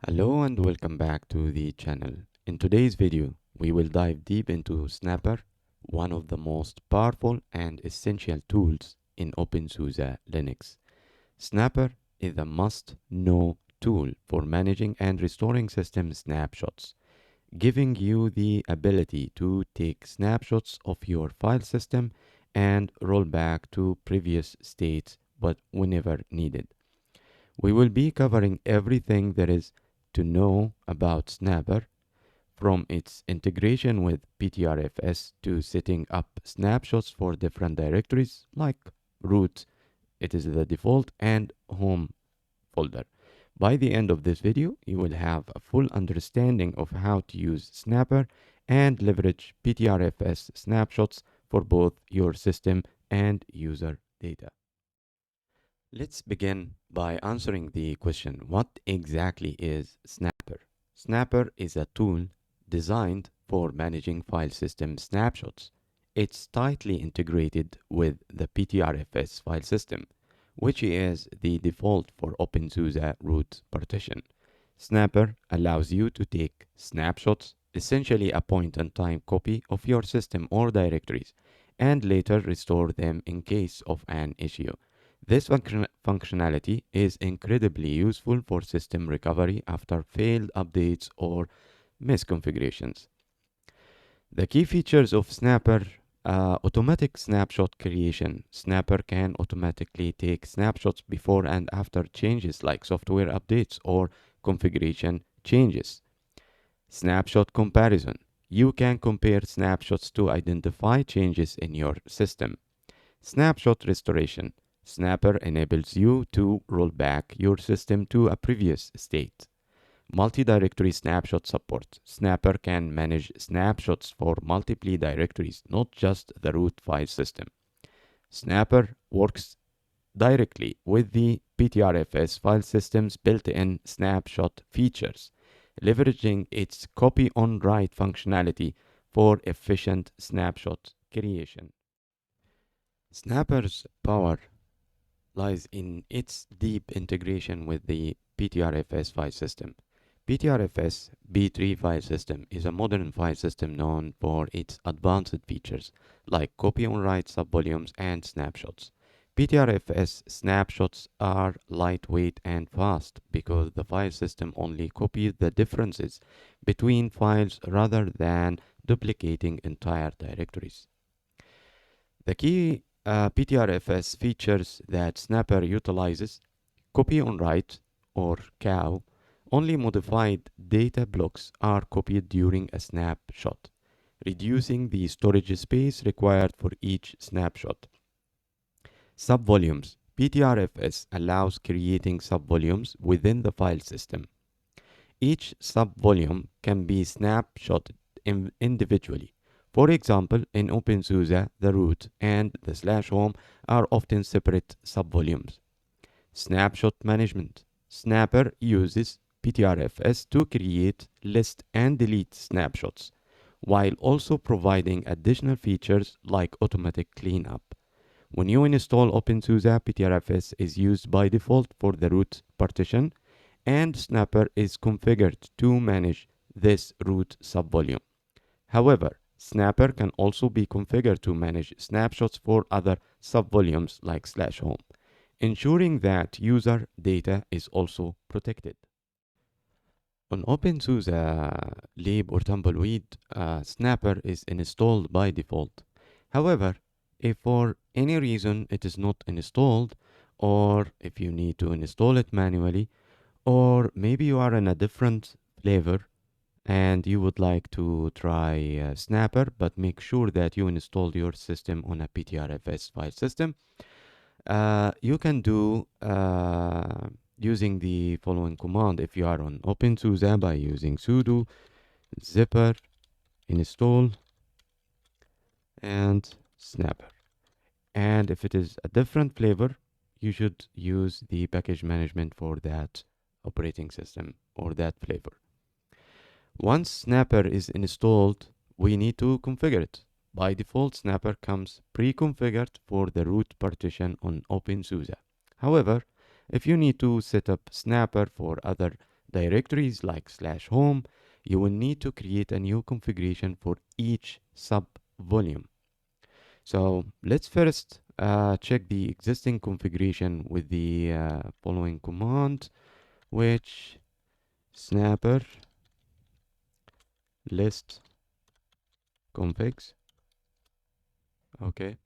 Hello and welcome back to the channel. In today's video, we will dive deep into Snapper, one of the most powerful and essential tools in openSUSE Linux. Snapper is a must-know tool for managing and restoring system snapshots, giving you the ability to take snapshots of your file system and roll back to previous states but whenever needed. We will be covering everything there is to know about Snapper, from its integration with BtrFS to setting up snapshots for different directories like root, it is the default, and home folder. By the end of this video, you will have a full understanding of how to use Snapper and leverage BtrFS snapshots for both your system and user data. Let's begin by answering the question, what exactly is Snapper? Snapper is a tool designed for managing file system snapshots. It's tightly integrated with the BtrFS file system, which is the default for openSUSE root partition. Snapper allows you to take snapshots, essentially a point-in-time copy of your system or directories, and later restore them in case of an issue. This functionality is incredibly useful for system recovery after failed updates or misconfigurations. The key features of Snapper: automatic snapshot creation. Snapper can automatically take snapshots before and after changes like software updates or configuration changes. Snapshot comparison. You can compare snapshots to identify changes in your system. Snapshot restoration. Snapper enables you to roll back your system to a previous state. Multi-directory snapshot support. Snapper can manage snapshots for multiple directories, not just the root file system. Snapper works directly with the BtrFS file system's built-in snapshot features, leveraging its copy-on-write functionality for efficient snapshot creation. Snapper's power lies in its deep integration with the BtrFS file system. BtrFS B3 file system is a modern file system known for its advanced features like copy-on-write subvolumes and snapshots. BtrFS snapshots are lightweight and fast because the file system only copies the differences between files rather than duplicating entire directories. The key BtrFS features that Snapper utilizes: copy on write, or COW. Only modified data blocks are copied during a snapshot, reducing the storage space required for each snapshot. Subvolumes. BtrFS allows creating subvolumes within the file system. Each subvolume can be snapshotted individually. For example, in openSUSE, the root and the /home are often separate subvolumes. Snapshot management. Snapper uses BtrFS to create, list, and delete snapshots, while also providing additional features like automatic cleanup. When you install openSUSE, BtrFS is used by default for the root partition, and Snapper is configured to manage this root subvolume. However, Snapper can also be configured to manage snapshots for other subvolumes like /home, ensuring that user data is also protected. On openSUSE lib or tumbleweed, Snapper is installed by default. However, if for any reason it is not installed, or if you need to install it manually, or maybe you are in a different flavor and you would like to try Snapper, but make sure that you installed your system on a BtrFS file system, you can do using the following command if you are on openSUSE by using sudo zipper install and Snapper. And if it is a different flavor, you should use the package management for that operating system or that flavor. Once Snapper is installed, we need to configure it. By default, Snapper comes pre-configured for the root partition on openSUSE. However, If you need to set up Snapper for other directories like /home, you will need to create a new configuration for each sub-volume. So let's first check the existing configuration with the following command, which snapper list configs. Okay,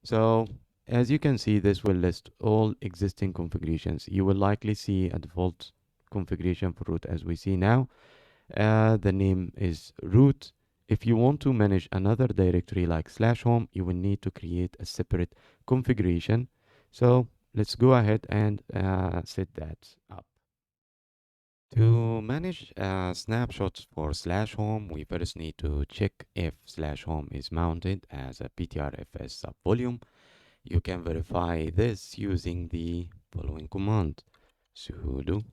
so as you can see, this will list all existing configurations. You will likely see a default configuration for root as we see now. The name is root. If you want to manage another directory like /home, you will need to create a separate configuration. So let's go ahead and set that up. To manage snapshots for /home, we first need to check if /home is mounted as a BtrFS subvolume. You can verify this using the following command: sudo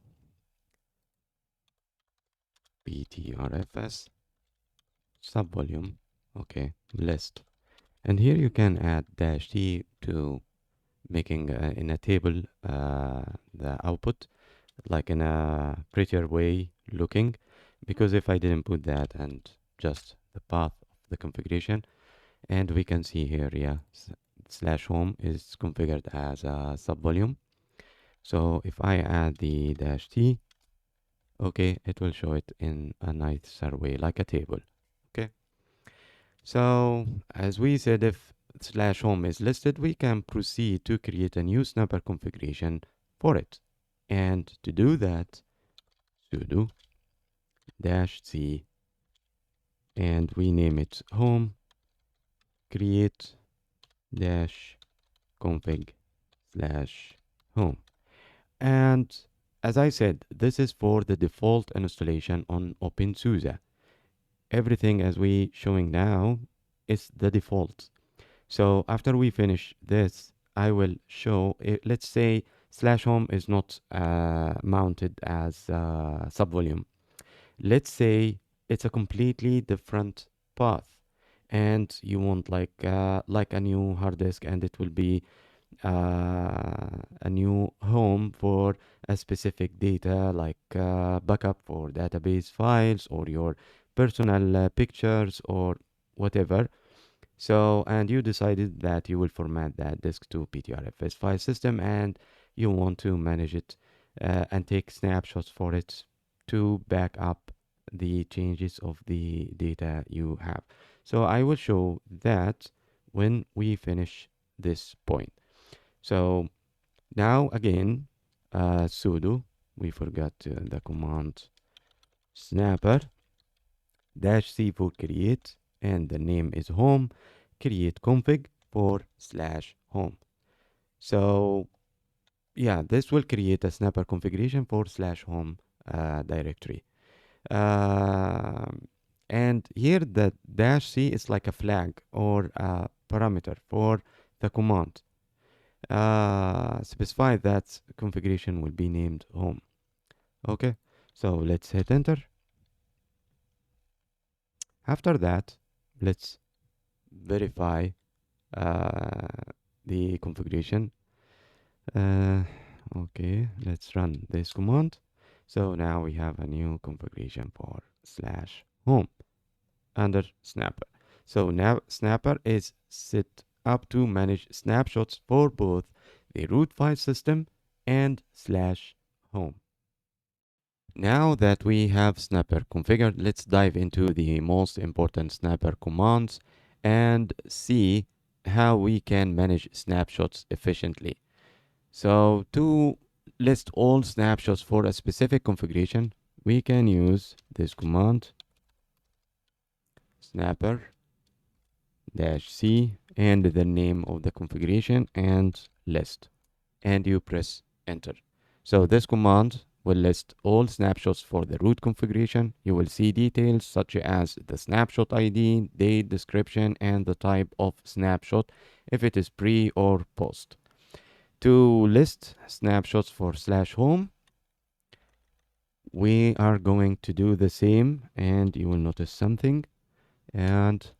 BtrFS subvolume, okay, list. And here you can add -t to making in a table the output like in a prettier way looking, because if I didn't put that and just the path of the configuration, and we can see here, yeah, /home is configured as a subvolume. So if I add the -t, okay, it will show it in a nicer way like a table. Okay, so as we said, if /home is listed, we can proceed to create a new Snapper configuration for it. And to do that, sudo -c, and we name it home, create -config/home. And as I said, this is for the default installation on openSUSE. Everything as we showing now is the default. So after we finish this, I will show it. Let's say /home is not mounted as subvolume. Let's say it's a completely different path, and you want like a new hard disk, and it will be a new home for a specific data, like backup for database files or your personal pictures or whatever. So, and you decided that you will format that disk to BtrFS file system, and you want to manage it and take snapshots for it to back up the changes of the data you have. So I will show that when we finish this point. So now again, sudo, we forgot the command snapper -c for create, and the name is home, create config for /home. So yeah, this will create a snapper configuration for /home directory. And here the -c is like a flag or a parameter for the command. Specify that configuration will be named home. Okay, so let's hit enter. After that, let's verify the configuration. Okay, let's run this command. So now we have a new configuration for /home under Snapper. So now Snapper is set up to manage snapshots for both the root file system and /home. Now that we have Snapper configured, let's dive into the most important Snapper commands and see how we can manage snapshots efficiently. So to list all snapshots for a specific configuration, we can use this command, snapper -c, and the name of the configuration and list, and you press enter. So this command will list all snapshots for the root configuration. You will see details such as the snapshot ID, date, description, and the type of snapshot, if it is pre or post. To list snapshots for /home, we are going to do the same, and you will notice something. And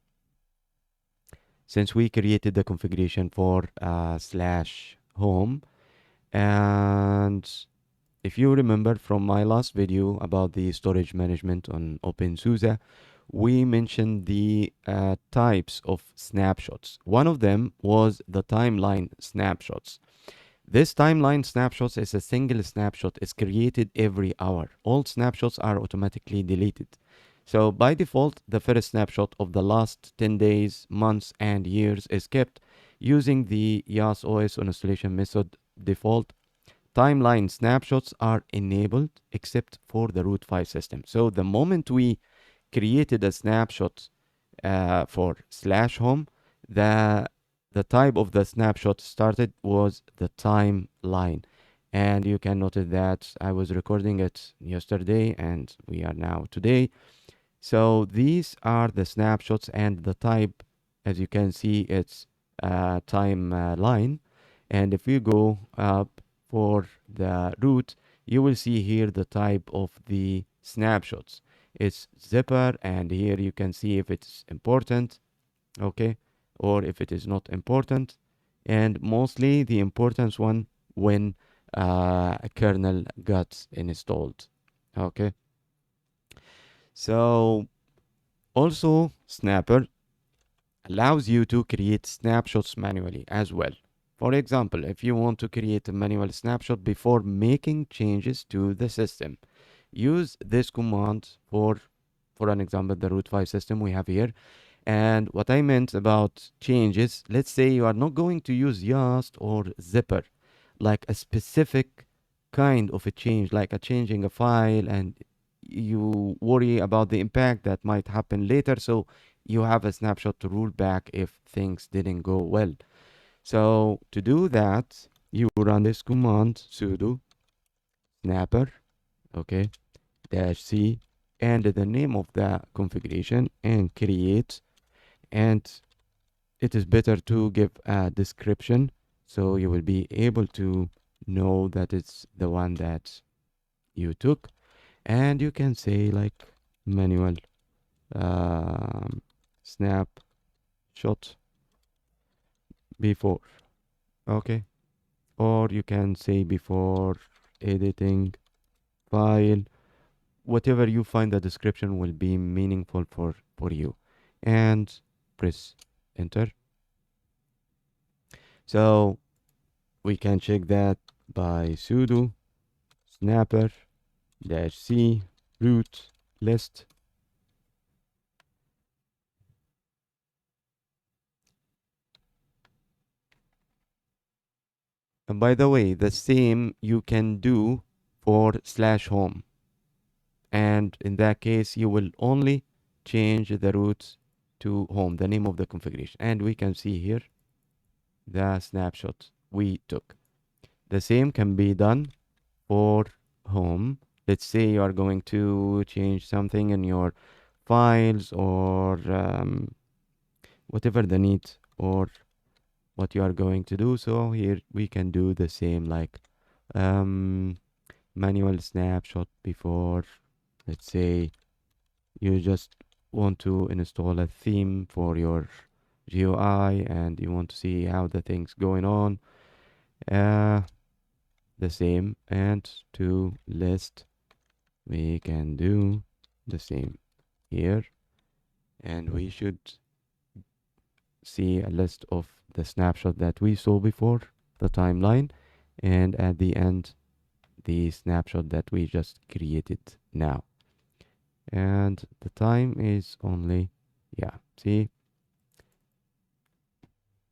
since we created the configuration for /home, And if you remember from my last video about the storage management on openSUSE, we mentioned the types of snapshots. One of them was the timeline snapshots. This timeline snapshots is a single snapshot. It's created every hour. All snapshots are automatically deleted. So by default, the first snapshot of the last 10 days, months, and years is kept using the YAS OS installation method default. Timeline snapshots are enabled except for the root file system. So the moment we created a snapshot for /home, the type of the snapshot started was the timeline. And you can notice that I was recording it yesterday and we are now today. So these are the snapshots, and the type, as you can see, it's timeline. And if you go up for the root, you will see here the type of the snapshots. It's zipper, and here you can see if it's important, okay, or if it is not important. And mostly the importance one when a kernel got installed, okay. So also Snapper allows you to create snapshots manually as well. For example, if you want to create a manual snapshot before making changes to the system, use this command for an example, the root file system we have here. And what I meant about changes, let's say you are not going to use Yast or Zipper, like a specific kind of a change, like a changing a file, and you worry about the impact that might happen later. So you have a snapshot to roll back if things didn't go well. So to do that, you run this command sudo snapper, okay, -c, and the name of the configuration, and create. And it is better to give a description so you will be able to know that it's the one that you took. And you can say like manual snapshot before, okay, or you can say before editing file. Whatever you find, the description will be meaningful for you, and press enter. So we can check that by sudo snapper -c root list. And by the way, the same you can do for /home. And in that case, you will only change the root to home, the name of the configuration. And we can see here the snapshot we took. The same can be done for home. Let's say you are going to change something in your files, or whatever the need or what you are going to do. So here we can do the same, like manual snapshot before. Let's say you just want to install a theme for your GUI and you want to see how the things going on. The same, and to list we can do the same here, and we should see a list of the snapshot that we saw before, the timeline, and at the end the snapshot that we just created now. And the time is only, yeah, see,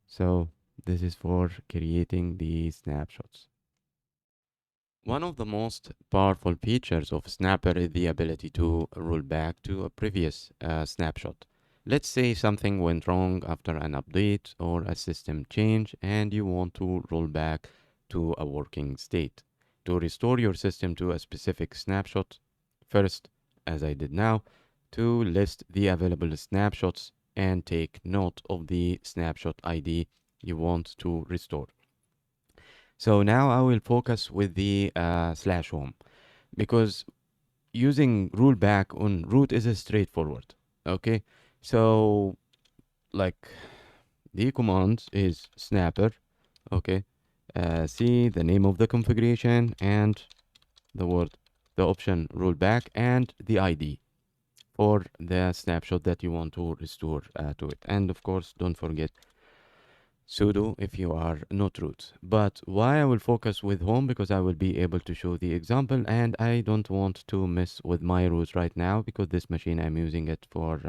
so this is for creating the snapshots. One of the most powerful features of Snapper is the ability to roll back to a previous snapshot. Let's say something went wrong after an update or a system change and you want to roll back to a working state. To restore your system to a specific snapshot, first, as I did now, to list the available snapshots and take note of the snapshot ID you want to restore. So now I will focus with the /home, because using rollback on root is straightforward. Okay, so like the command is snapper, okay, see the name of the configuration and the word, the option rollback, and the ID for the snapshot that you want to restore to it. And of course, don't forget sudo if you are not root. But why I will focus with home, because I will be able to show the example, and I don't want to mess with my root right now because this machine I'm using it for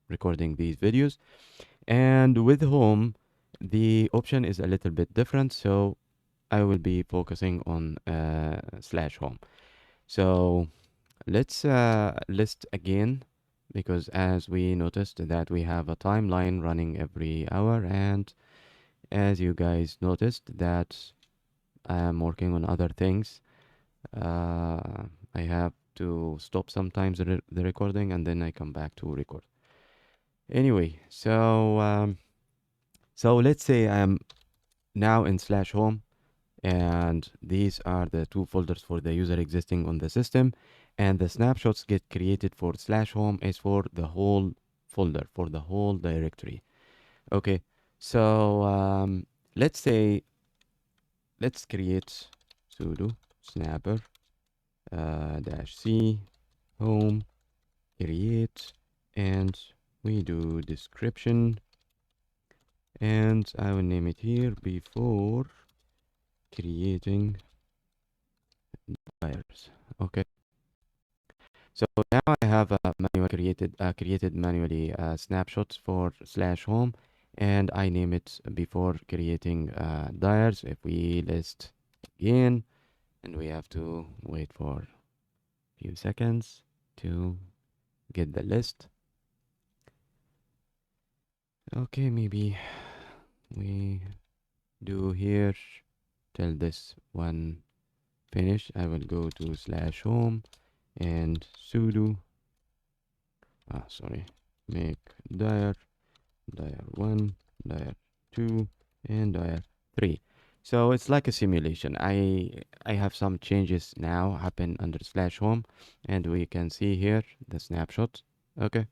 recording these videos. And with home, the option is a little bit different, so I will be focusing on slash home. So let's list again, because as we noticed that we have a timeline running every hour, and as you guys noticed that I am working on other things. I have to stop sometimes the recording and then I come back to record. Anyway, so let's say I'm now in slash home, and these are the two folders for the user existing on the system, and the snapshots get created for slash home is for the whole folder, for the whole directory. Okay, so let's say let's create sudo snapper dash c home create, and we do description, and I will name it here before creating buyers. Okay, so now I have a manual created manually snapshots for slash home, and I name it before creating dyers. If we list again, and we have to wait for a few seconds to get the list. Okay, maybe we do here till this one finish. I will go to slash home and sudo sorry, make dir 1, dir 2, and dir 3. So it's like a simulation. I have some changes now happen under slash home, and we can see here the snapshot. Okay,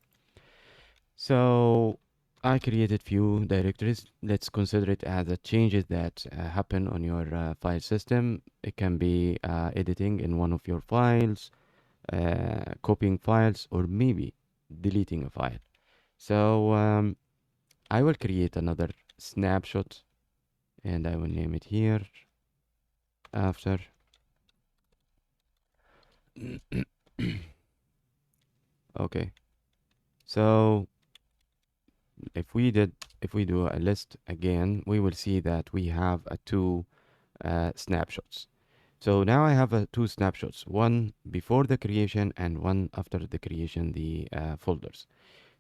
so I created few directories. Let's consider it as a changes that happen on your file system. It can be editing in one of your files, copying files, or maybe deleting a file. So I will create another snapshot, and I will name it here after. Okay, so if we do a list again, we will see that we have a two snapshots. So now I have two snapshots, one before the creation and one after the creation, the folders.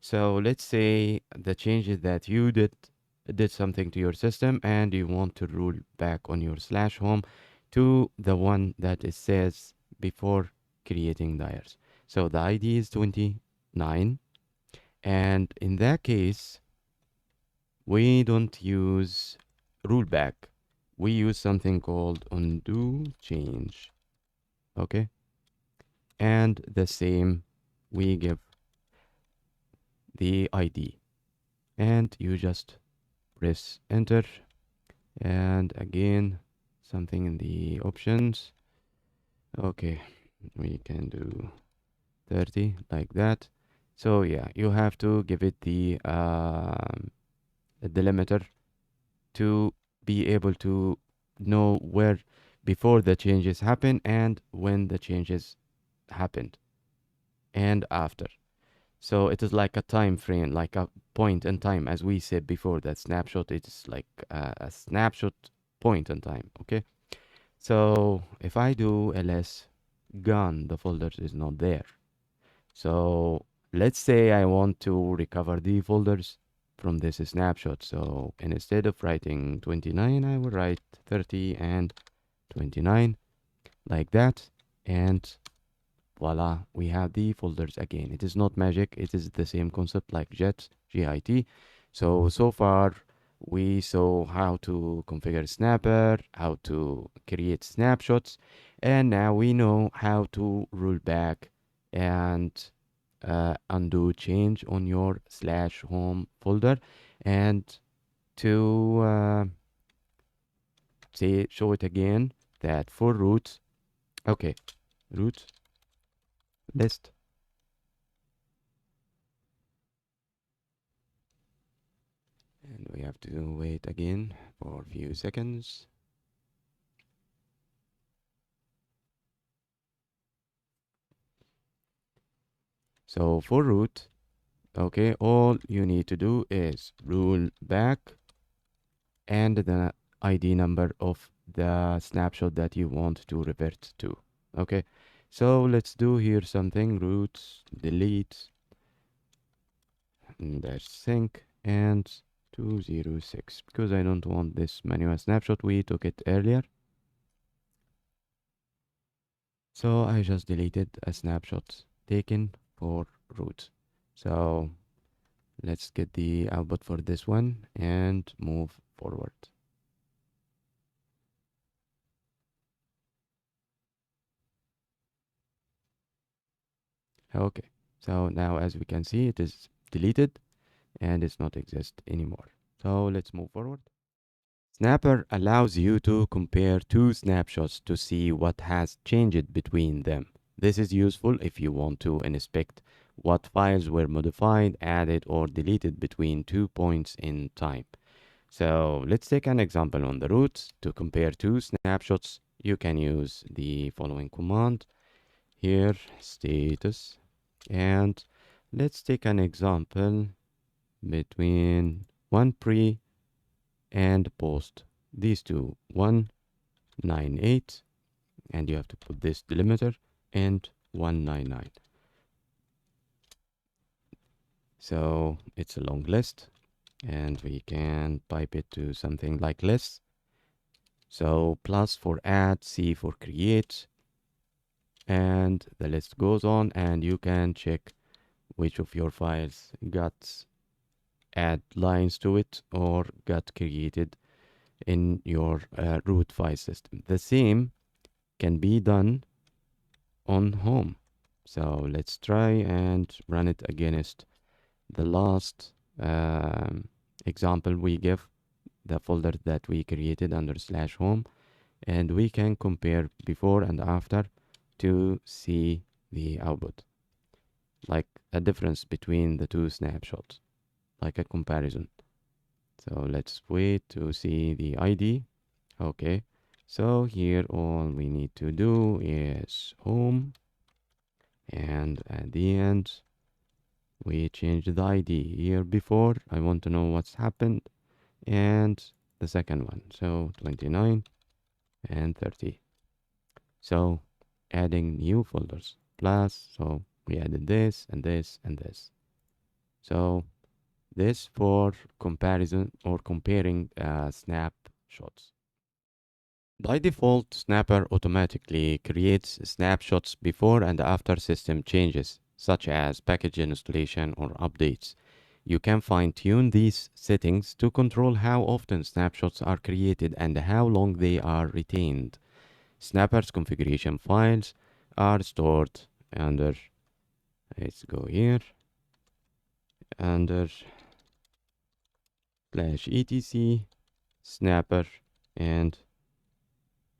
So let's say the changes that you did something to your system, and you want to roll back on your slash home to the one that it says before creating dyers. So the ID is 29, and in that case, we don't use rollback. We use something called undo change. Okay, and the same, we give the ID, and you just press enter, and again something in the options. Okay, we can do 30 like that. So yeah, you have to give it the delimiter to be able to know where before the changes happen and when the changes happened and after. So it is like a time frame, like a point in time, as we said before. That snapshot, it's like a snapshot point in time. Okay, so if I do ls gone, the folders is not there. So let's say I want to recover the folders from this snapshot. So instead of writing 29, I will write 30 and 29 like that, and voila, we have the folders again. It is not magic, it is the same concept like git. So far we saw how to configure Snapper, how to create snapshots, and now we know how to roll back and undo change on your slash home folder, and to show it again that for root, okay, root list, and we have to wait again for a few seconds. So for root, okay, all you need to do is rule back and the ID number of the snapshot that you want to revert to. Okay, so let's do here something, root delete dash sync and 206, because I don't want this manual snapshot, we took it earlier. So I just deleted a snapshot taken for root. So let's get the output for this one and move forward. Okay, so now as we can see, it is deleted and it's not exist anymore. So let's move forward. Snapper allows you to compare two snapshots to see what has changed between them. This is useful if you want to inspect what files were modified, added, or deleted between 2 points in time. So let's take an example on the root. To compare two snapshots, you can use the following command here, status, and let's take an example between one pre and post. These two, 198, and you have to put this delimiter, and 199. So it's a long list, and we can pipe it to something like list. So plus for add, C for create, and the list goes on, and you can check which of your files got add lines to it or got created in your root file system. The same can be done on home. So let's try and run it against the last example we give, the folder that we created under /home, and we can compare before and after to see the output, like a difference between the two snapshots, like a comparison. So let's wait to see the ID. Okay, so here all we need to do is home, and at the end we change the ID. Here before, I want to know what's happened, and the second one, so 29 and 30. So adding new folders plus, so we added this and this and this. So this for comparison or comparing snapshots. By default, Snapper automatically creates snapshots before and after system changes, such as package installation or updates. You can fine-tune these settings to control how often snapshots are created and how long they are retained. Snapper's configuration files are stored under, let's go here, under /etc snapper and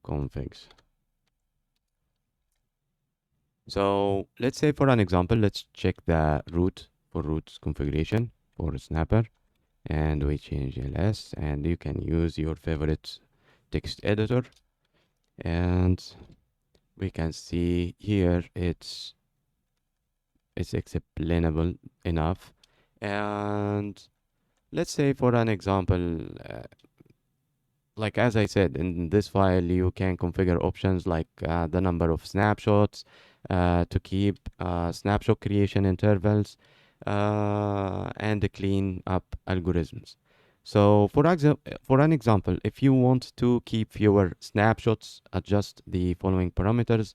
configs. So let's say for an example, let's check the root for root configuration for Snapper, and we change ls, and you can use your favorite text editor, and we can see here it's explainable enough. And let's say for an example, like as I said, in this file you can configure options like the number of snapshots, to keep snapshot creation intervals, and the clean up algorithms. So for an example, if you want to keep fewer snapshots, adjust the following parameters.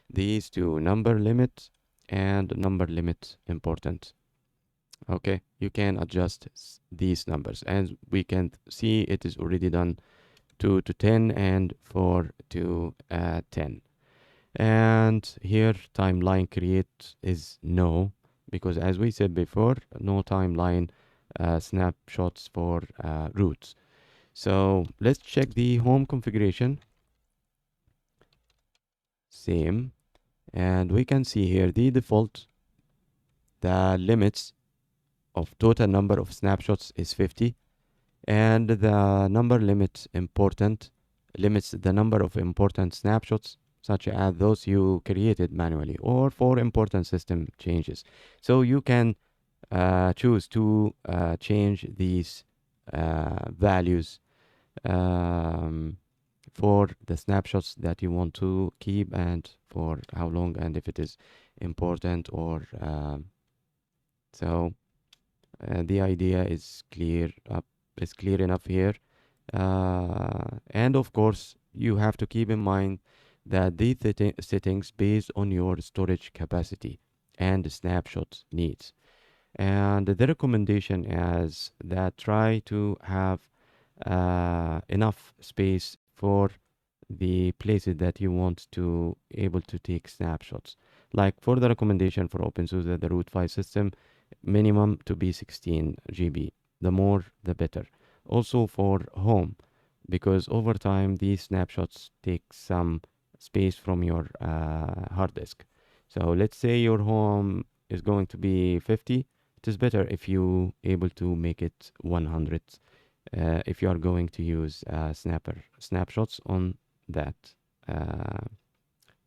These two, number limit and number limit important. Okay, you can adjust these numbers, and we can see it is already done 2 to 10 and 4 to 10. And here timeline create is no, because as we said before, no timeline snapshots for roots. So let's check the home configuration. Same. And we can see here the default, the limits of total number of snapshots is 50, and the number limit important limits the number of important snapshots, such as those you created manually or for important system changes. So you can choose to change these values um, for the snapshots that you want to keep, and for how long, and if it is important or so the idea is clear enough here. And of course, you have to keep in mind that these settings based on your storage capacity and snapshot needs. And the recommendation is that try to have enough space for the places that you want to able to take snapshots. Like for the recommendation for openSUSE, the root file system, minimum to be 16 GB. The more, the better. Also for home, because over time these snapshots take some space from your hard disk. So let's say your home is going to be 50. It is better if you able to make it 100 if you are going to use snapshots on that uh,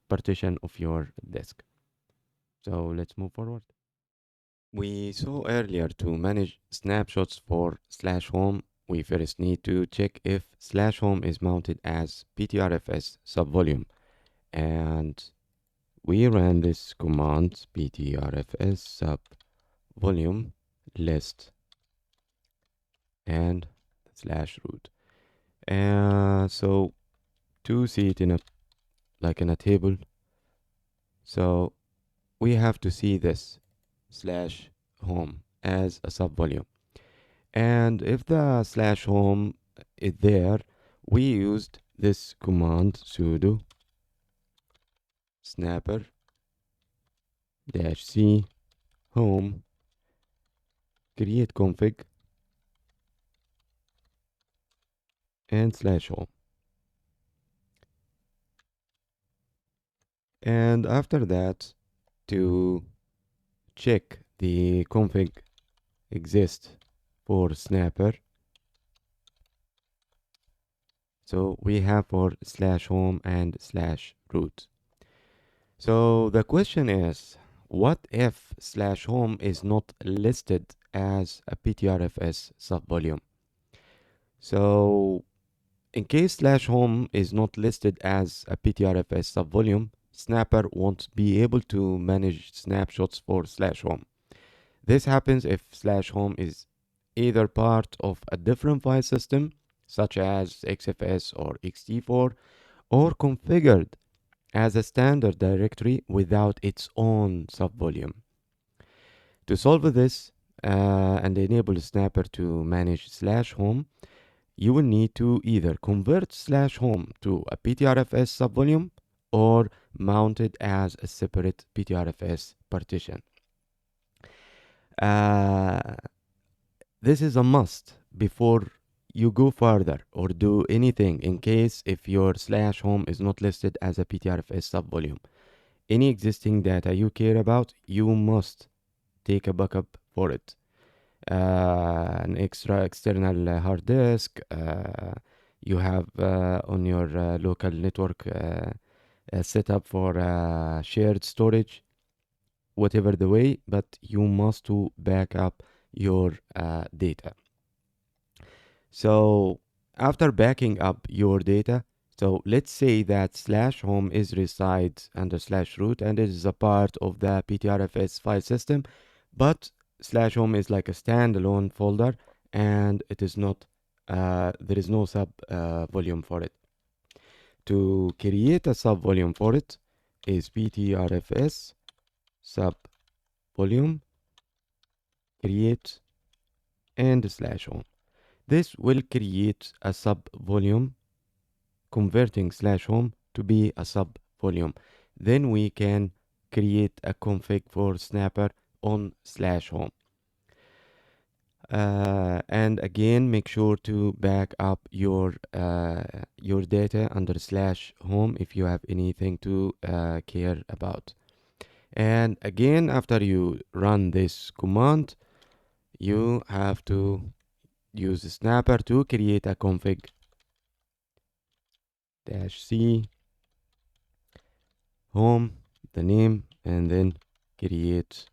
partition of your disk. So let's move forward. We saw earlier to manage snapshots for /home, we first need to check if /home is mounted as BtrFS subvolume. And we ran this command BtrFS subvolume list and /root. So to see it in a like in a table, so we have to see this /home as a subvolume. And if the /home is there, we used this command sudo snapper -c home create config and /home. And after that, to check the config exists for Snapper, so we have for /home and /root. So the question is, what if /home is not listed as a BtrFS subvolume? So in case /home is not listed as a BtrFS subvolume, Snapper won't be able to manage snapshots for /home. This happens if /home is either part of a different file system, such as XFS or ext4, or configured as a standard directory without its own subvolume. To solve this and enable Snapper to manage /home, you will need to either convert /home to a BtrFS subvolume or mount it as a separate BtrFS partition. This is a must before you go further or do anything, in case if your /home is not listed as a BtrFS subvolume. Any existing data you care about, you must take a backup for it. An external hard disk, you have on your local network set up for shared storage, whatever the way, but you must to back up your data. So after backing up your data, so let's say that /home is resides under /root and it is a part of the BtrFS file system, but /home is like a standalone folder and it is not there is no sub volume for it. To create a sub volume for it is BtrFS sub volume create and /home. This will create a sub volume, converting /home to be a sub volume. Then we can create a config for Snapper on /home. And again, make sure to back up your data under /home if you have anything to care about. And again, after you run this command, you have to use Snapper to create a config -c home, the name, and then create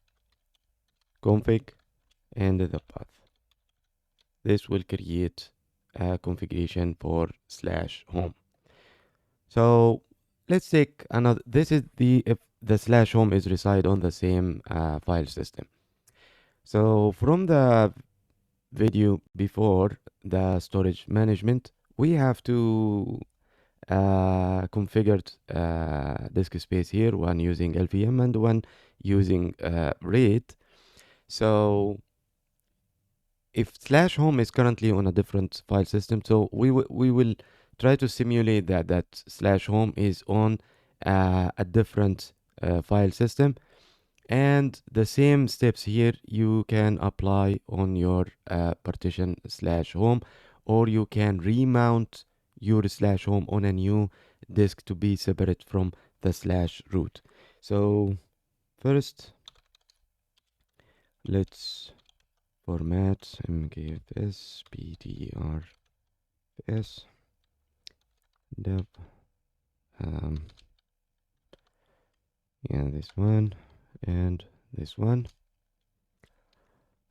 config and the path. This will create a configuration for /home. So let's take another. This is if the /home is reside on the same file system. So from the video before, the storage management, we have to configured disk space here, one using LVM and one using RAID. So if /home is currently on a different file system, so we will try to simulate that /home is on a different file system, and the same steps here you can apply on your partition /home, or you can remount your /home on a new disk to be separate from the /root. So first, let's format mkfs BtrFS dev, yeah, this one and this one.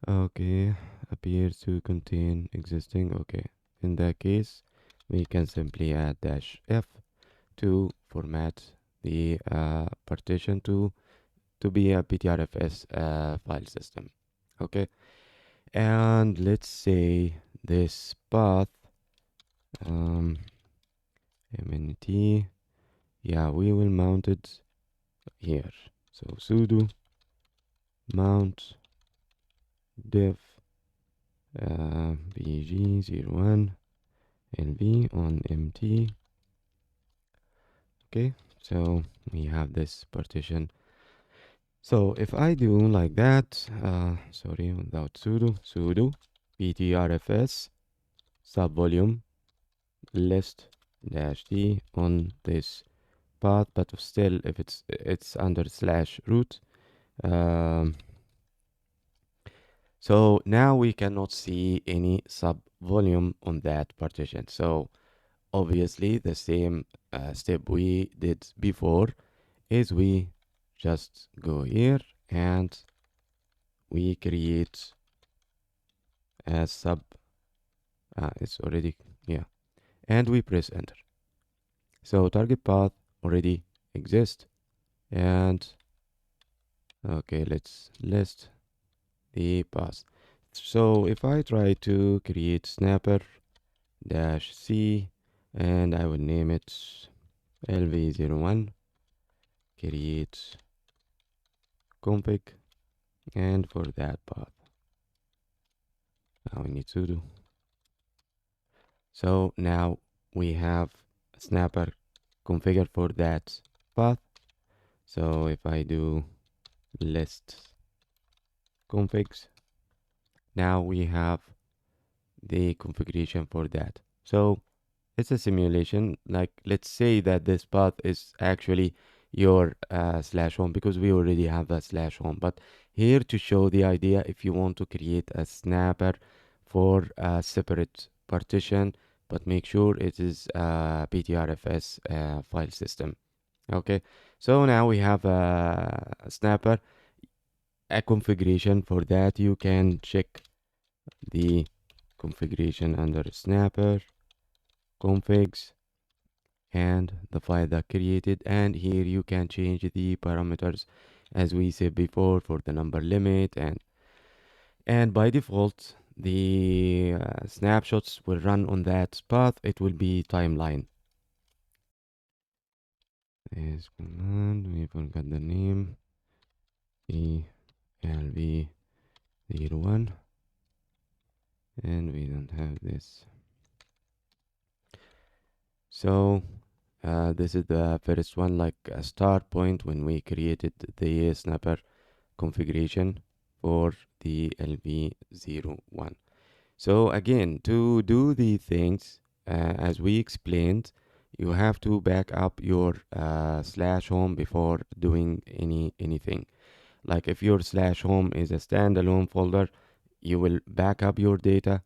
Okay, appears to contain existing. Okay, in that case we can simply add -f to format the partition to be a BtrFS file system. Okay, and let's say this path mnt, yeah, we will mount it here. So sudo mount div bg01 lv on mt. Okay, so we have this partition. So if I do like that, sorry, without sudo BtrFS subvolume list -d on this path, but still if it's under /root. So now we cannot see any subvolume on that partition. So obviously the same step we did before is we just go here and we create a it's already, yeah, and we press enter. So target path already exists, and okay, let's list the path. So if I try to create snapper -c, and I will name it lv01, create config, and for that path now we need sudo. So now we have snapper configured for that path. So if I do list configs, now we have the configuration for that. So it's a simulation. Like, let's say that this path is actually your /home, because we already have a /home. But here to show the idea, if you want to create a snapper for a separate partition, but make sure it is a BtrFS file system. Okay, so now we have a snapper, a configuration. For that you can check the configuration under snapper configs and the file that created, and here you can change the parameters as we said before for the number limit, and by default the snapshots will run on that path. It will be timeline. Is command, we forgot the name, elv01, and we don't have this. So this is the first one, like a start point when we created the snapper configuration. for the LV01. So again, to do the things as we explained, you have to back up your slash home before doing anything. Like if your slash home is a standalone folder, you will back up your data,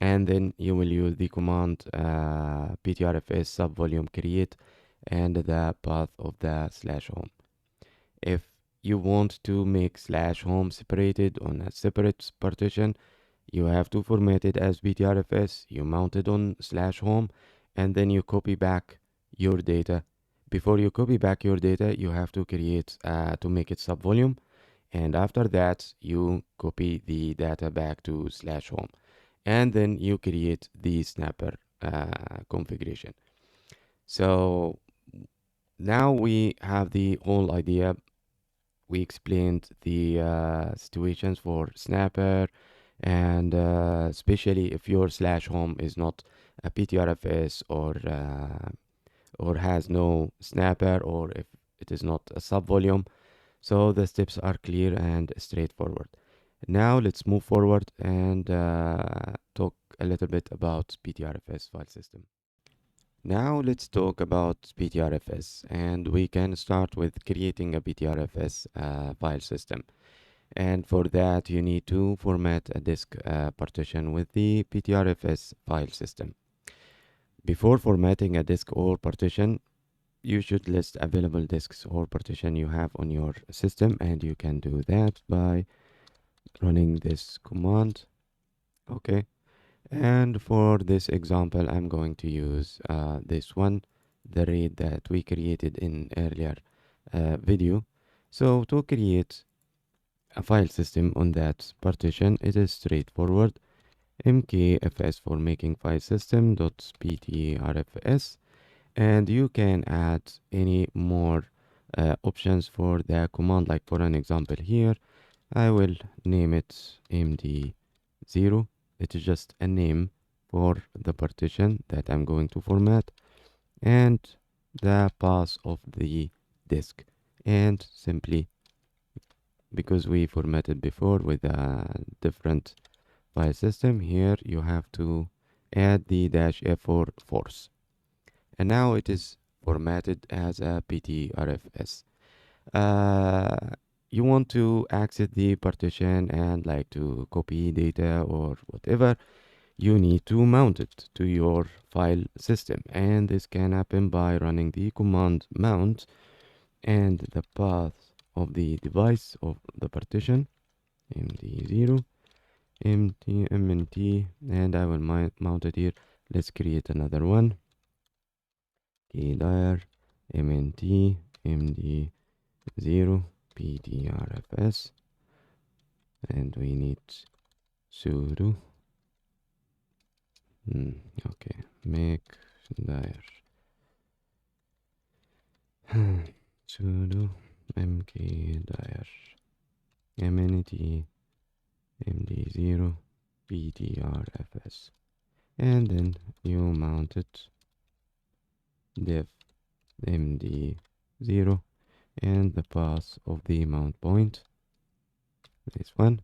and then you will use the command BtrFS subvolume create and the path of the slash home. If you want to make slash home separated on a separate partition, you have to format it as BtrFS, you mount it on slash home, and then you copy back your data. Before you copy back your data, you have to create to make it subvolume, and after that you copy the data back to slash home, and then you create the snapper configuration. So now we have the whole idea. We explained the situations for snapper, and especially if your slash home is not a BtrFS or has no snapper, or if it is not a subvolume. So the steps are clear and straightforward. Now let's move forward and talk a little bit about BtrFS file system. Now let's talk about BtrFS, and we can start with creating a BtrFS file system. And for that, you need to format a disk partition with the BtrFS file system. Before formatting a disk or partition, you should list available disks or partition you have on your system, and you can do that by running this command. Okay. And for this example, I'm going to use this one, the RAID that we created in earlier video. So to create a file system on that partition, it is straightforward. mkfs for making file system .btrfs, and you can add any more options for the command. Like for an example here, I will name it md0. It is just a name for the partition that I'm going to format, and the path of the disk. And simply, because we formatted before with a different file system, here you have to add the -f for force. And now it is formatted as a BtrFS. You want to access the partition and like to copy data or whatever, you need to mount it to your file system, and this can happen by running the command mount and the path of the device of the partition md0 mnt, and I will mount it here. Let's create another one, kdir mnt md0 BtrFS, and we need sudo okay, make dir sudo mkdir mnt md0 BtrFS, and then you mount it div md0 and the path of the mount point, this one.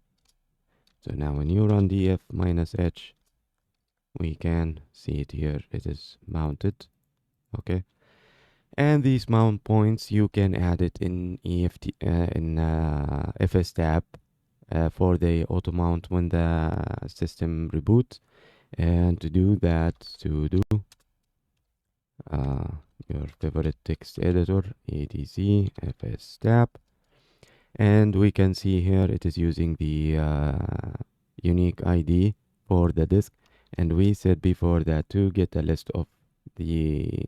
So now when you run df -h, we can see it here, it is mounted. Okay, and these mount points you can add it in FS tab for the auto mount when the system reboots. And to do that, sudo your favorite text editor etc fs tab, and we can see here it is using the unique ID for the disk. And we said before that to get a list of the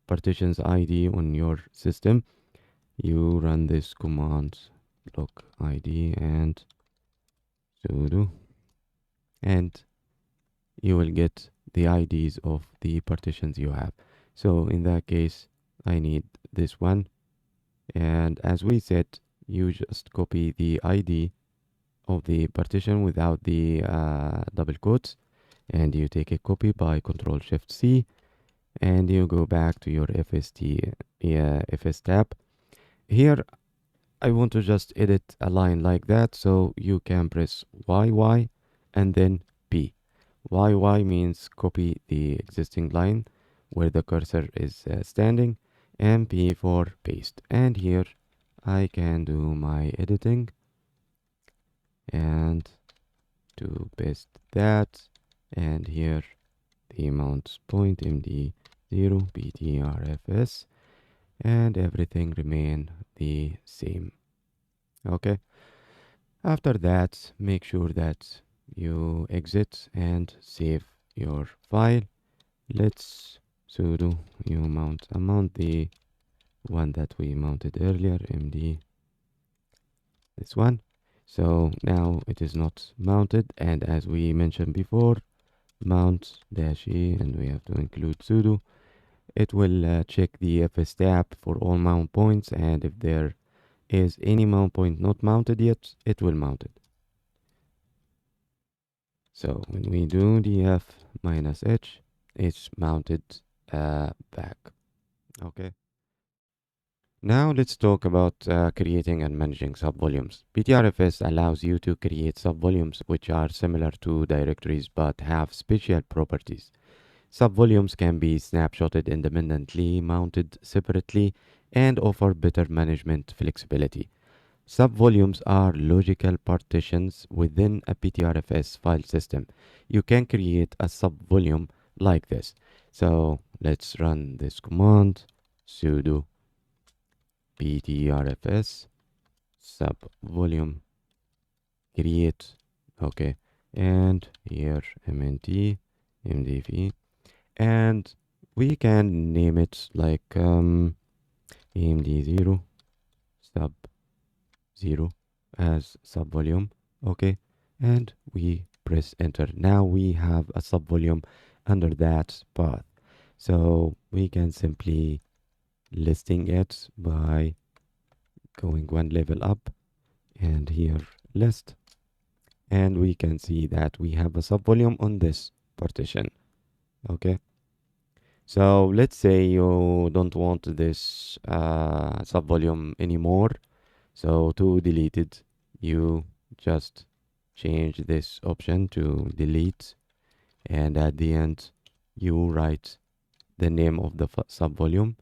partitions ID on your system, you run this command look ID and sudo, and you will get the IDs of the partitions you have. So in that case, I need this one, and as we said, you just copy the ID of the partition without the double quotes, and you take a copy by Ctrl+Shift+C, and you go back to your FS tab. Here I want to just edit a line like that, so you can press YY and then P. YY means copy the existing line where the cursor is standing, and P for paste. And here I can do my editing and to paste that, and here the mount point MD0 BtrFS, and everything remain the same. Okay, after that make sure that you exit and save your file. Let's sudo new mount the one that we mounted earlier, MD, this one. So now it is not mounted, and as we mentioned before, mount -e, and we have to include sudo. It will check the FS tab for all mount points, and if there is any mount point not mounted yet, it will mount it. So when we do df -h, it's mounted back. Okay. Now let's talk about creating and managing subvolumes. BtrFS allows you to create subvolumes which are similar to directories but have special properties. Subvolumes can be snapshotted independently, mounted separately, and offer better management flexibility. Subvolumes are logical partitions within a BtrFS file system. You can create a subvolume like this. So let's run this command, sudo BtrFS subvolume create. Okay, and here mnt mdv, and we can name it like md0 sub 0 as subvolume. Okay, and we press enter. Now we have a subvolume under that path, so we can simply listing it by going one level up, and here list, and we can see that we have a subvolume on this partition. Okay, so let's say you don't want this subvolume anymore, so to delete it you just change this option to delete, and at the end you write the name of the subvolume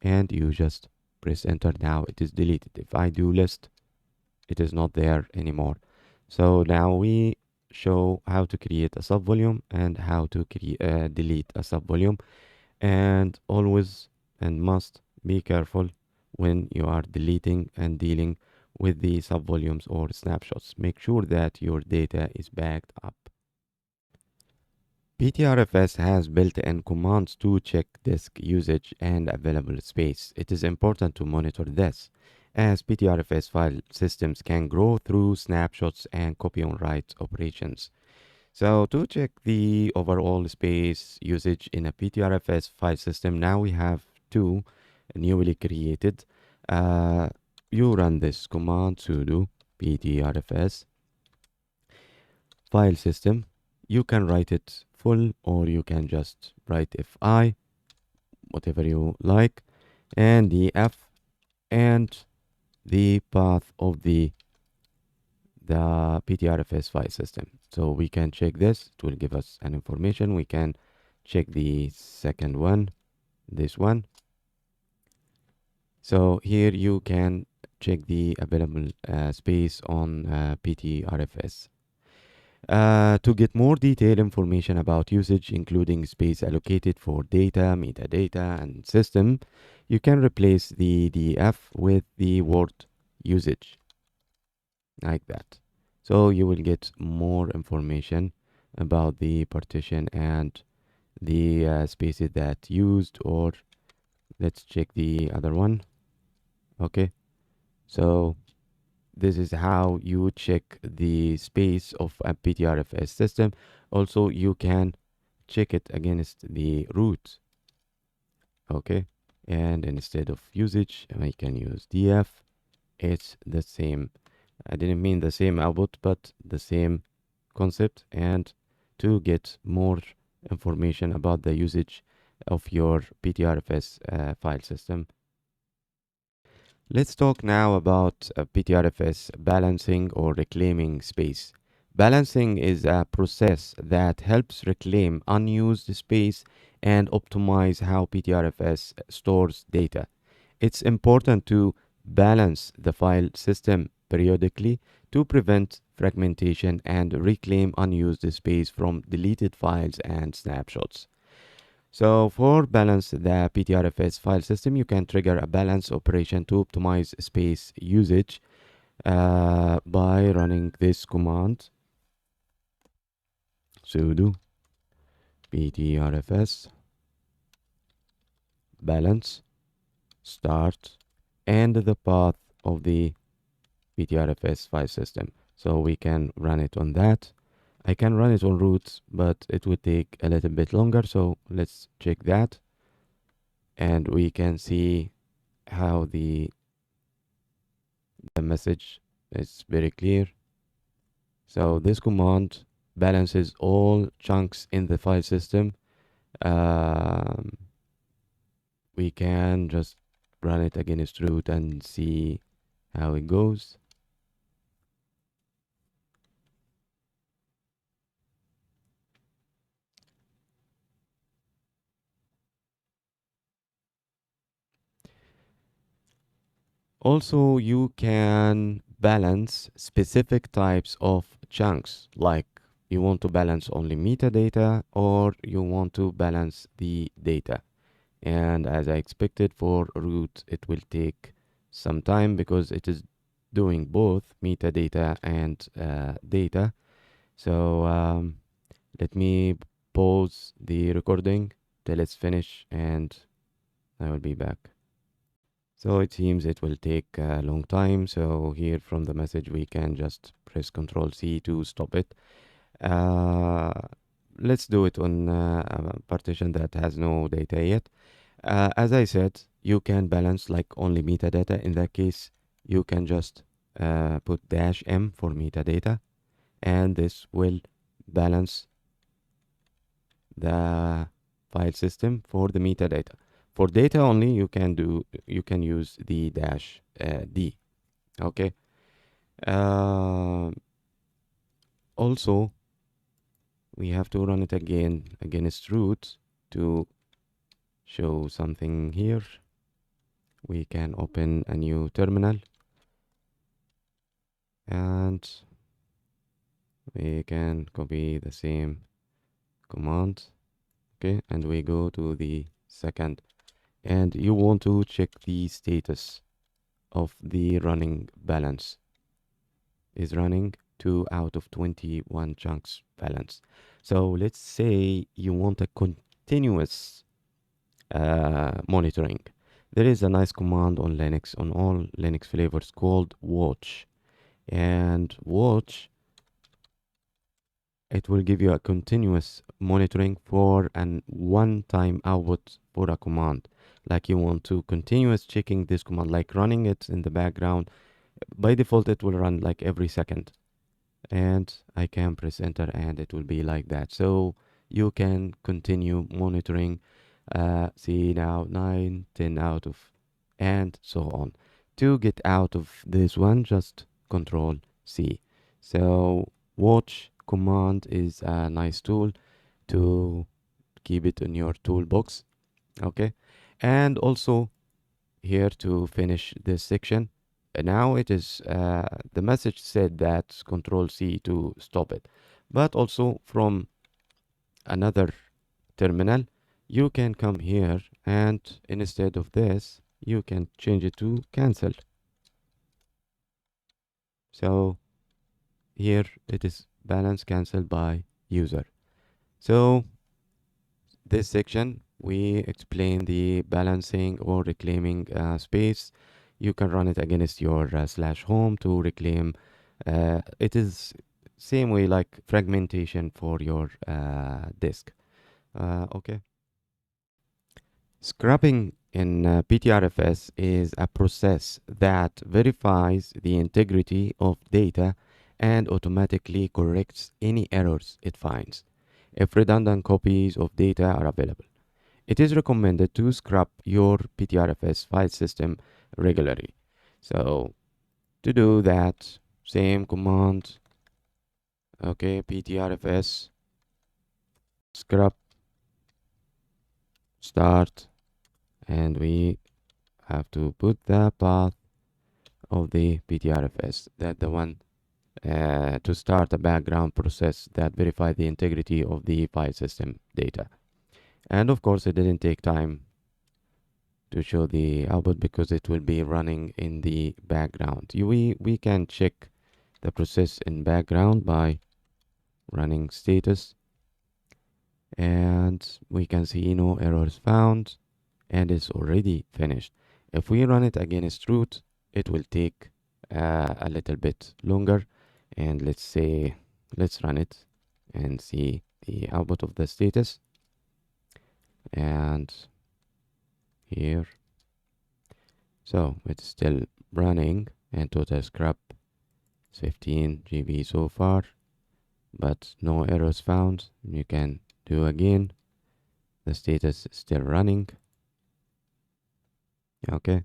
and you just press enter. Now it is deleted. If I do list, it is not there anymore. So now we show how to create a subvolume and how to delete a subvolume, and always and must be careful when you are deleting and dealing with the subvolumes or snapshots. Make sure that your data is backed up. BtrFS has built-in commands to check disk usage and available space. It is important to monitor this, as BtrFS file systems can grow through snapshots and copy on write operations. So to check the overall space usage in a BtrFS file system, now we have two newly created. You run this command, sudo BtrFS file system. You can write it full, or you can just write fi, whatever you like, and the f and the path of the BtrFS file system. So we can check this. It will give us an information. We can check the second one, this one. So here you can check the available space on BtrFS. To get more detailed information about usage, including space allocated for data, metadata, and system, you can replace the df with the word usage, like that. So you will get more information about the partition and the spaces that used. Or let's check the other one. Okay, so this is how you check the space of a BtrFS system. Also, you can check it against the root. Okay, and instead of usage, I can use df. It's the same. I didn't mean the same output, but the same concept. And to get more information about the usage of your BtrFS file system, Let's talk now about BtrFS balancing or reclaiming space. Balancing is a process that helps reclaim unused space and optimize how BtrFS stores data. It's important to balance the file system periodically to prevent fragmentation and reclaim unused space from deleted files and snapshots. So for balance the BtrFS file system, you can trigger a balance operation to optimize space usage by running this command sudo BtrFS balance start and the path of the BtrFS file system. So we can run it on that. I can run it on root, but it would take a little bit longer. So let's check that. And we can see how the message is very clear. So this command balances all chunks in the file system. We can just run it against root and see how it goes. Also, you can balance specific types of chunks, like you want to balance only metadata or you want to balance the data. And as I expected for root, it will take some time because it is doing both metadata and data. So let me pause the recording till it's finished and I will be back. So it seems it will take a long time. So here from the message, we can just press Ctrl C to stop it. Let's do it on a partition that has no data yet. As I said, you can balance like only metadata. In that case, you can just put -m for metadata, and this will balance the file system for the metadata. For data only, you can use the -d. Okay. Also, we have to run it again against root to show something here. We can open a new terminal and we can copy the same command. Okay, and we go to the second, and you want to check the status of the running balance. Is running 2 out of 21 chunks balance. So let's say you want a continuous monitoring. There is a nice command on Linux, on all Linux flavors, called watch. And watch, it will give you a continuous monitoring for an one-time output for a command. Like you want to continuous checking this command, like running it in the background. By default, it will run like every second. And I can press enter and it will be like that. So you can continue monitoring, see now 9, 10 out of, and so on. To get out of this one, just Control C. So watch command is a nice tool to keep it in your toolbox. Okay. And also here to finish this section, now it is the message said that Control C to stop it, but also from another terminal you can come here and instead of this you can change it to cancel. So here it is balance cancelled by user. So this section we explain the balancing or reclaiming space. You can run it against your /home to reclaim. It is same way like fragmentation for your disk. Okay. Scrapping in BtrFS is a process that verifies the integrity of data and automatically corrects any errors it finds if redundant copies of data are available. It is recommended to scrap your BtrFS file system regularly. So to do that, same command, okay, BtrFS scrub start, and we have to put the path of the BtrFS, that the one to start a background process that verify the integrity of the file system data. And of course, it didn't take time to show the output because it will be running in the background. We can check the process in background by running status, and we can see no errors found, and it's already finished. If we run it against root, it will take a little bit longer. And let's run it and see the output of the status. And here, so it's still running, and total scrap is 15 GB so far, but no errors found. You can do again. The status is still running. Okay.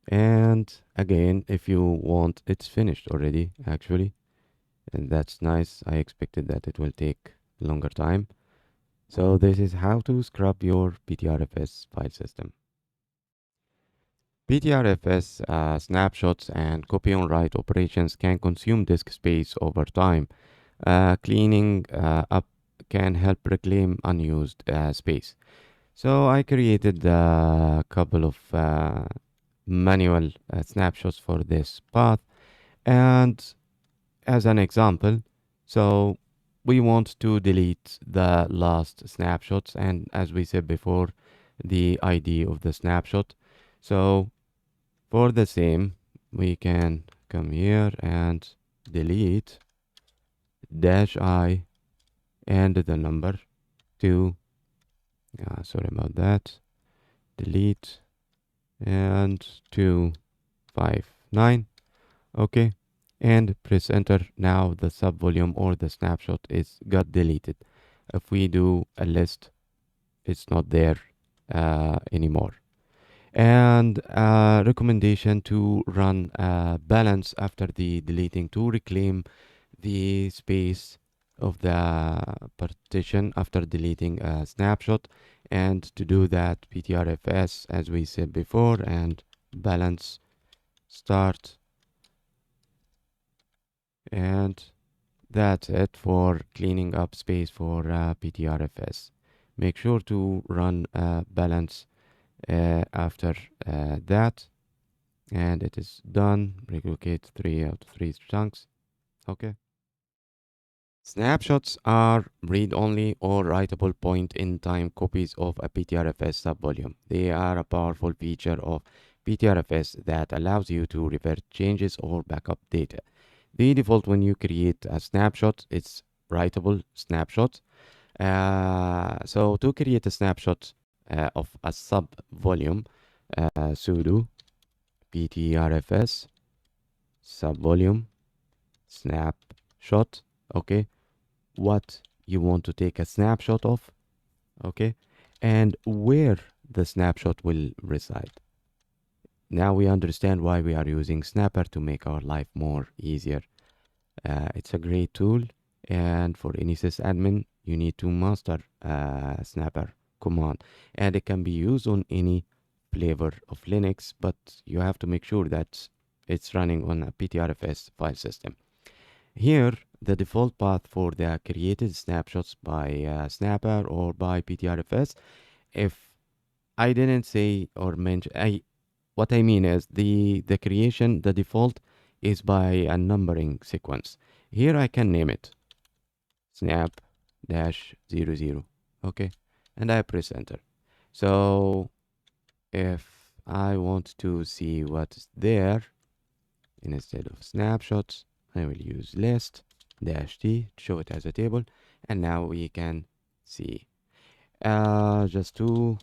And again, if you want, it's finished already, actually. And that's nice. I expected that it will take longer time. So this is how to scrub your BtrFS file system. BtrFS snapshots and copy on write operations can consume disk space over time. Cleaning up can help reclaim unused space. So I created a couple of manual snapshots for this path, and as an example, so we want to delete the last snapshots, and as we said before, the ID of the snapshot. So for the same, we can come here and delete -I and the number 2. Sorry about that. Delete and 259. Okay, and press enter. Now the subvolume or the snapshot is got deleted. If we do a list, it's not there anymore. And recommendation to run balance after the deleting to reclaim the space of the partition after deleting a snapshot. And to do that, BtrFS, as we said before, and balance start. And that's it for cleaning up space for BtrFS. Make sure to run balance after that, and it is done. Relocate 3 out of 3 chunks. Okay. Snapshots are read-only or writable point-in-time copies of a BtrFS subvolume. They are a powerful feature of BtrFS that allows you to revert changes or backup data. The default when you create a snapshot, it's writable snapshot. So to create a snapshot of a subvolume, sudo BtrFS subvolume snapshot. Okay, what you want to take a snapshot of, okay, and where the snapshot will reside. Now we understand why we are using Snapper to make our life more easier. It's a great tool, and for any sysadmin, you need to master Snapper command, and it can be used on any flavor of Linux, but you have to make sure that it's running on a BtrFS file system. Here, the default path for the created snapshots by Snapper or by BtrFS, if I didn't say or mention, what I mean is the creation, the default is by a numbering sequence. Here I can name it snap-00, okay, and I press enter. So if I want to see what's there, instead of snapshots, I will use list -t to show it as a table, and now we can see just to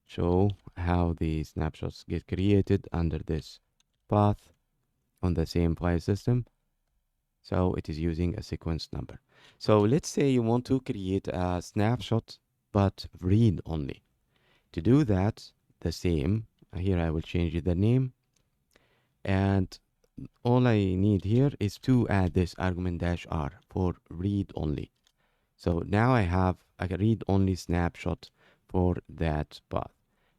show how the snapshots get created under this path on the same file system. So it is using a sequence number. So let's say you want to create a snapshot but read only. To do that, the same Here I will change the name, and all I need here is to add this argument -r for read only. So now I have a read only snapshot for that path.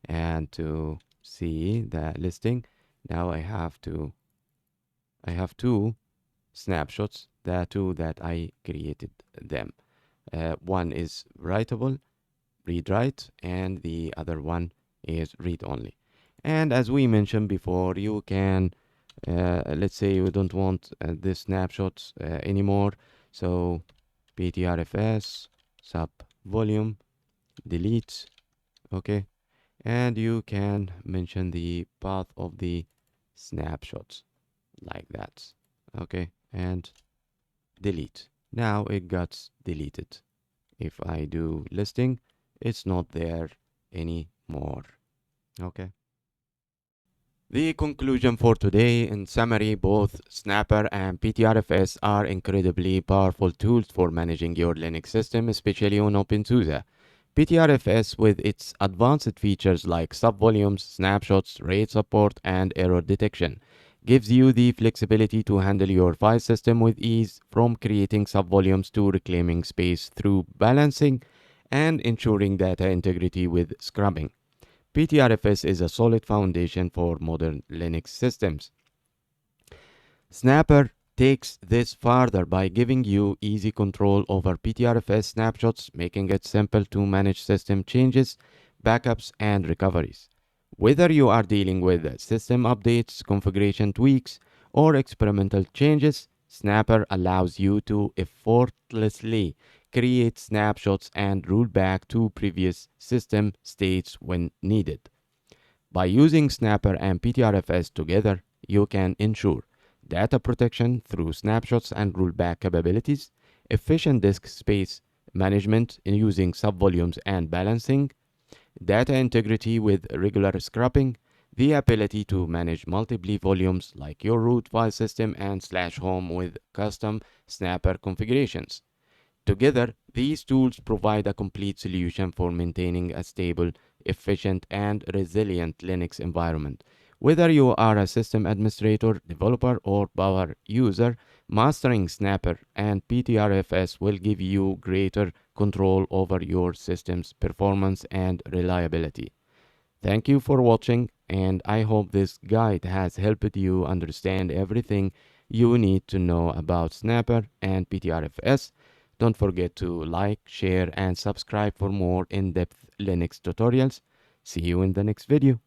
And to see the listing, now I have two snapshots, the two that I created them. One is writable, read write, and the other one is read only. And as we mentioned before, you can let's say you don't want this snapshots anymore, so BtrFS subvolume delete. Okay, and you can mention the path of the snapshots like that. Okay, and delete. Now it got deleted. If I do listing, it's not there anymore. Okay. The conclusion for today: in summary, both Snapper and BtrFS are incredibly powerful tools for managing your Linux system, especially on openSUSE. BtrFS, with its advanced features like subvolumes, snapshots, RAID support, and error detection, gives you the flexibility to handle your file system with ease, from creating subvolumes to reclaiming space through balancing and ensuring data integrity with scrubbing. BtrFS is a solid foundation for modern Linux systems. Snapper takes this further by giving you easy control over BtrFS snapshots, making it simple to manage system changes, backups, and recoveries. Whether you are dealing with system updates, configuration tweaks, or experimental changes, Snapper allows you to effortlessly create snapshots and roll back to previous system states when needed. By using Snapper and BtrFS together, you can ensure data protection through snapshots and rollback capabilities, efficient disk space management using subvolumes and balancing, data integrity with regular scrubbing, the ability to manage multiple volumes like your root file system and /home with custom Snapper configurations. Together, these tools provide a complete solution for maintaining a stable, efficient, and resilient Linux environment. Whether you are a system administrator, developer, or power user, mastering Snapper and BtrFS will give you greater control over your system's performance and reliability. Thank you for watching, and I hope this guide has helped you understand everything you need to know about Snapper and BtrFS. Don't forget to like, share, and subscribe for more in-depth Linux tutorials. See you in the next video.